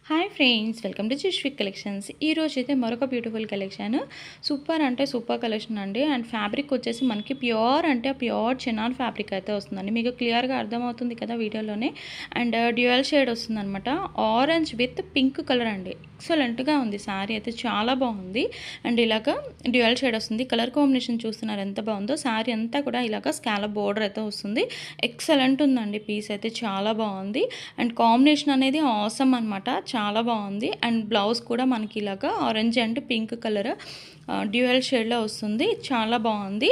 Hi friends, welcome to Jishvik collections. ఈ రోజు అయితే మరొక బ్యూటిఫుల్ కలెక్షన్. సూపర్ అంటే సూపర్ కలెక్షన్ అండి. అండ్ ఫ్యాబ్రిక్ వచ్చేసి మనకి ప్యూర్ అంటే ప్యూర్ చినాన్ ఫ్యాబ్రిక్ అయితే వస్తుందండి. మీకు క్లియర్గా అర్థమవుతుంది కదా వీడియోలోనే. అండ్ డ్యూయల్ షేడ్ వస్తుందన్నమాట. ఆరెంజ్ విత్ పింక్ కలర్ అండి. ఎక్సలెంట్గా ఉంది శారీ అయితే, చాలా బాగుంది. అండ్ ఇలాగ డ్యూయల్ షేడ్ వస్తుంది. కలర్ కాంబినేషన్ చూస్తున్నారు ఎంత బాగుందో. శారీ అంతా కూడా ఇలాగ స్కాలప్ బోర్డర్ అయితే వస్తుంది. ఎక్సలెంట్ ఉందండి పీస్ అయితే, చాలా బాగుంది. అండ్ కాంబినేషన్ అనేది ఆసమ్ అనమాట, చాలా బాగుంది. అండ్ బ్లౌజ్ కూడా మనకి ఇలాగా orange and pink colour dual షేడ్లో వస్తుంది, చాలా బాగుంది.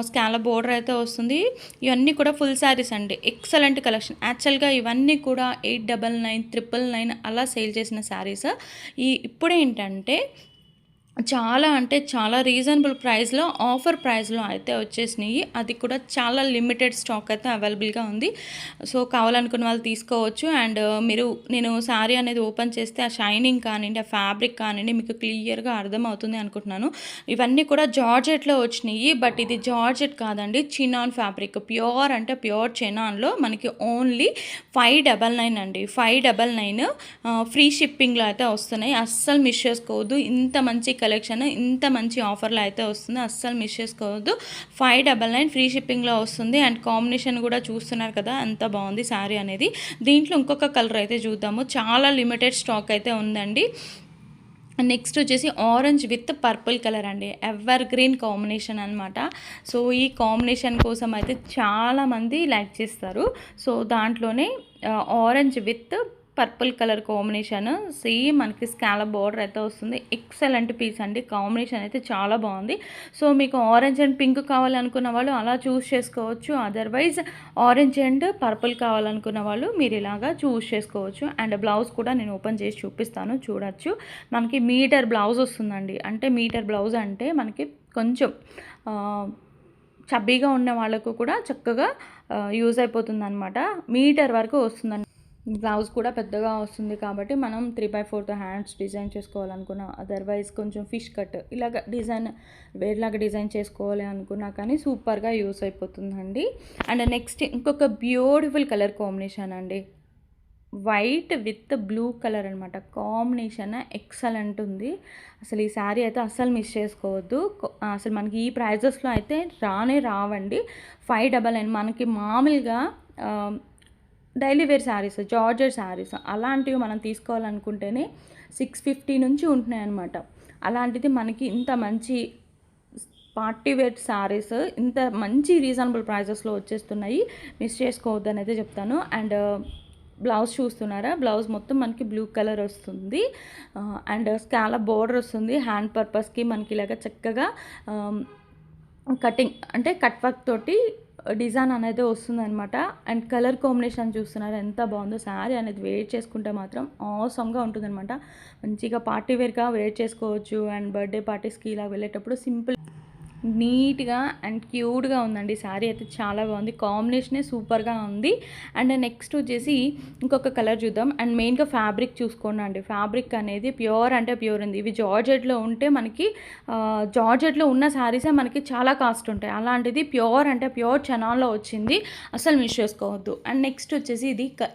స్కాలప్ బోర్డర్ అయితే వస్తుంది. ఇవన్నీ కూడా ఫుల్ శారీస్ అండి. Excellent collection. యాక్చువల్గా ఇవన్నీ కూడా 899, 999 అలా సేల్ చేసిన శారీస్. ఇప్పుడేంటంటే చాలా అంటే చాలా రీజనబుల్ ప్రైస్లో, ఆఫర్ ప్రైస్లో అయితే వచ్చేసినాయి. అది కూడా చాలా లిమిటెడ్ స్టాక్ అయితే అవైలబుల్గా ఉంది. సో కావాలనుకున్న వాళ్ళు తీసుకోవచ్చు. అండ్ నేను శారీ అనేది ఓపెన్ చేస్తే ఆ షైనింగ్ కానివ్వండి, ఆ ఫ్యాబ్రిక్ కానివ్వండి మీకు క్లియర్గా అర్థమవుతుంది అనుకుంటున్నాను. ఇవన్నీ కూడా జార్జెట్లో వచ్చినాయి. బట్ ఇది జార్జెట్ కాదండి, చినాన్ ఫ్యాబ్రిక్. ప్యూర్ అంటే ప్యూర్ చినాన్లో మనకి ఓన్లీ 599 అండి. 599 ఫ్రీ షిప్పింగ్లో అయితే వస్తున్నాయి. అస్సలు మిస్ చేసుకోవద్దు. ఇంత మంచి కలెక్షన్, ఇంత మంచి ఆఫర్లో అయితే వస్తుంది, అస్సలు మిస్ చేసుకోవద్దు. 599 ఫ్రీ షిప్పింగ్లో వస్తుంది. అండ్ కాంబినేషన్ కూడా చూస్తున్నారు కదా ఎంత బాగుంది శారీ అనేది. దీంట్లో ఇంకొక కలర్ అయితే చూద్దాము. చాలా లిమిటెడ్ స్టాక్ అయితే ఉందండి. నెక్స్ట్ వచ్చేసి ఆరెంజ్ విత్ పర్పుల్ కలర్ అండి. ఎవర్ గ్రీన్ కాంబినేషన్ అనమాట. సో ఈ కాంబినేషన్ కోసం అయితే చాలామంది లైక్ చేస్తారు. సో దాంట్లోనే orange with purple colour combination, same మనకి స్కాలప్ బోర్డర్ అయితే వస్తుంది. ఎక్సలెంట్ పీస్ అండి. కాంబినేషన్ అయితే చాలా బాగుంది. సో మీకు ఆరెంజ్ అండ్ పింక్ కావాలనుకున్న వాళ్ళు అలా చూస్ చేసుకోవచ్చు. అదర్వైజ్ ఆరెంజ్ అండ్ పర్పుల్ కావాలనుకున్న వాళ్ళు మీరు ఇలాగా చూస్ చేసుకోవచ్చు. అండ్ బ్లౌజ్ కూడా నేను ఓపెన్ చేసి చూపిస్తాను, చూడొచ్చు. మనకి మీటర్ బ్లౌజ్ వస్తుందండి. అంటే మీటర్ బ్లౌజ్ అంటే మనకి కొంచెం చబ్బీగా ఉన్న వాళ్ళకు కూడా చక్కగా యూజ్ అయిపోతుంది అనమాట. మీటర్ వరకు వస్తుందండి. బ్లౌజ్ కూడా పెద్దగా వస్తుంది కాబట్టి మనం 3/4 హ్యాండ్స్ డిజైన్ చేసుకోవాలనుకున్నా, అదర్వైజ్ కొంచెం ఫిష్ కట్ ఇలాగ డిజైన్ వేరేలాగా డిజైన్ చేసుకోవాలి అనుకున్నా కానీ సూపర్గా యూస్ అయిపోతుందండి. అండ్ నెక్స్ట్ ఇంకొక బ్యూటిఫుల్ కలర్ కాంబినేషన్ అండి. వైట్ విత్ బ్లూ కలర్ అనమాట. కాంబినేషన్ ఎక్సలెంట్ ఉంది. అసలు ఈ శారీ అయితే అస్సలు మిస్ చేసుకోవద్దు. అసలు మనకి ఈ ప్రైజెస్లో అయితే రావండి. 599 మనకి మామూలుగా daily wear saris, georgette saris అలాంటివి మనం తీసుకోవాలనుకుంటేనే 650 నుంచి ఉంటున్నాయి అనమాట. అలాంటిది మనకి ఇంత మంచి పార్టీ వేర్ శారీస్ ఇంత మంచి రీజనబుల్ ప్రైజెస్లో వచ్చేస్తున్నాయి. మిస్ చేసుకోవద్దు అనేది చెప్తాను. అండ్ బ్లౌజ్ చూస్తున్నారా, బ్లౌజ్ మొత్తం మనకి బ్లూ కలర్ వస్తుంది. అండ్ స్కాలప్ బోర్డర్ వస్తుంది. హ్యాండ్ పర్పస్కి మనకి ఇలాగ చక్కగా కటింగ్ అంటే కట్ వర్క్ తోటి డిజైన్ అనేది వస్తుందన్నమాట. అండ్ కలర్ కాంబినేషన్ చూస్తున్నారు ఎంత బాగుందో. శారీ అనేది వేర్ చేసుకుంటే మాత్రం ఆసమ్గా ఉంటుందన్నమాట. మంచిగా పార్టీ వేర్గా వేర్ చేసుకోవచ్చు. అండ్ బర్త్డే పార్టీస్కి ఇలా వెళ్ళేటప్పుడు సింపుల్ నీట్గా అండ్ క్యూట్గా ఉందండి. శారీ అయితే చాలా బాగుంది. కాంబినేషనే సూపర్గా ఉంది. అండ్ నెక్స్ట్ వచ్చేసి ఇంకొక కలర్ చూద్దాం. అండ్ మెయిన్గా ఫ్యాబ్రిక్ చూసుకోండి అండి. ఫ్యాబ్రిక్ అనేది ప్యూర్ అంటే ప్యూర్ ఉంది. ఇవి జార్జెట్లో ఉంటే మనకి జార్జెట్లో ఉన్న శారీసే మనకి చాలా కాస్ట్ ఉంటాయి. అలాంటిది ప్యూర్ అంటే ప్యూర్ చనాన్లో వచ్చింది, అసలు మిస్ చేసుకోవద్దు. అండ్ నెక్స్ట్ వచ్చేసి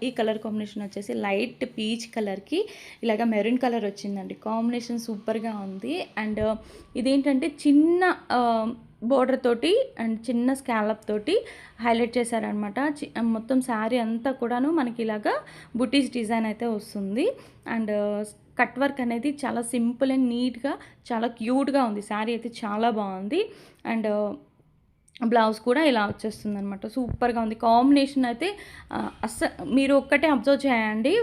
ఈ కలర్ కాంబినేషన్ వచ్చేసి లైట్ పీచ్ కలర్కి ఇలాగ మెరూన్ కలర్ వచ్చిందండి. కాంబినేషన్ సూపర్గా ఉంది. అండ్ ఇదేంటంటే చిన్న బోర్డర్ తోటి అండ్ చిన్న స్కాలప్ తోటి హైలైట్ చేశారనమాట. మొత్తం శారీ అంతా కూడాను మనకి ఇలాగా బుటీస్ డిజైన్ అయితే వస్తుంది. అండ్ కట్ వర్క్ అనేది చాలా సింపుల్ అండ్ నీట్గా చాలా క్యూట్గా ఉంది. శారీ అయితే చాలా బాగుంది. అండ్ బ్లౌజ్ కూడా ఇలా వచ్చేస్తుంది అనమాట. సూపర్గా ఉంది. కాంబినేషన్ అయితే మీరు ఒక్కటే అబ్జర్వ్ చేయండి.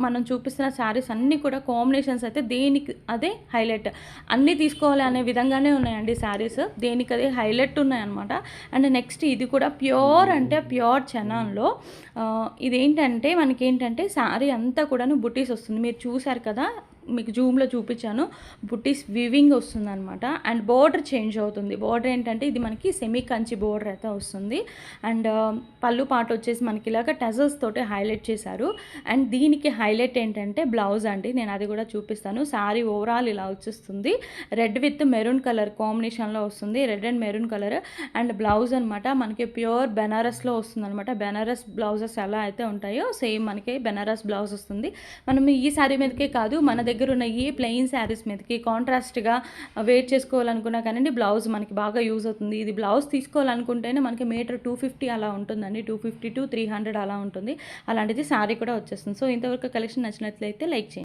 మనం చూపిస్తున్న శారీస్ అన్నీ కూడా కాంబినేషన్స్ అయితే దేనికి అదే హైలైట్. అన్నీ తీసుకోవాలి అనే విధంగానే ఉన్నాయండి శారీస్, దేనికి అదే హైలైట్ ఉన్నాయన్నమాట. అండ్ నెక్స్ట్ ఇది కూడా ప్యూర్ అంటే ప్యూర్ చనాన్లో. ఇదేంటంటే మనకేంటంటే శారీ అంతా కూడాను బుటీస్ వస్తుంది. మీరు చూసారు కదా మీకు జూమ్లో చూపించాను, బుట్టీస్ వివింగ్ వస్తుందన్నమాట. అండ్ బోర్డర్ చేంజ్ అవుతుంది. బోర్డర్ ఏంటంటే ఇది మనకి సెమీ కంచి బోర్డర్ అయితే వస్తుంది. అండ్ పళ్ళు పాట వచ్చేసి మనకి ఇలాగ టజల్స్ తోటి హైలైట్ చేశారు. అండ్ దీనికి హైలైట్ ఏంటంటే బ్లౌజ్ అండి, నేను అది కూడా చూపిస్తాను. శారీ ఓవరాల్ ఇలా వచ్చేస్తుంది, రెడ్ విత్ మెరూన్ కలర్ కాంబినేషన్లో వస్తుంది, red and maroon colour. And blouse అనమాట మనకి ప్యూర్ బెనారస్లో వస్తుంది అనమాట. బెనారస్ బ్లౌజెస్ ఎలా అయితే ఉంటాయో సేమ్ మనకి బెనారస్ బ్లౌజ్ వస్తుంది. మనం ఈ శారీ మీదకే కాదు, మన దగ్గర ఉన్న ఈ ప్లెయిన్ శారీస్ మీదకి కాంట్రాస్ట్గా వేర్ చేసుకోవాలనుకున్నా కానీ బ్లౌజ్ మనకి బాగా యూజ్ అవుతుంది. ఇది బ్లౌజ్ తీసుకోవాలనుకుంటేనే మనకి మీటర్ 250 అలా ఉంటుందండి, 250 to 300 అలా ఉంటుంది. అలాంటిది శారీ కూడా వచ్చేస్తుంది. సో ఇంతవరకు కలెక్షన్ నచ్చినట్లయితే లైక్ చేయండి.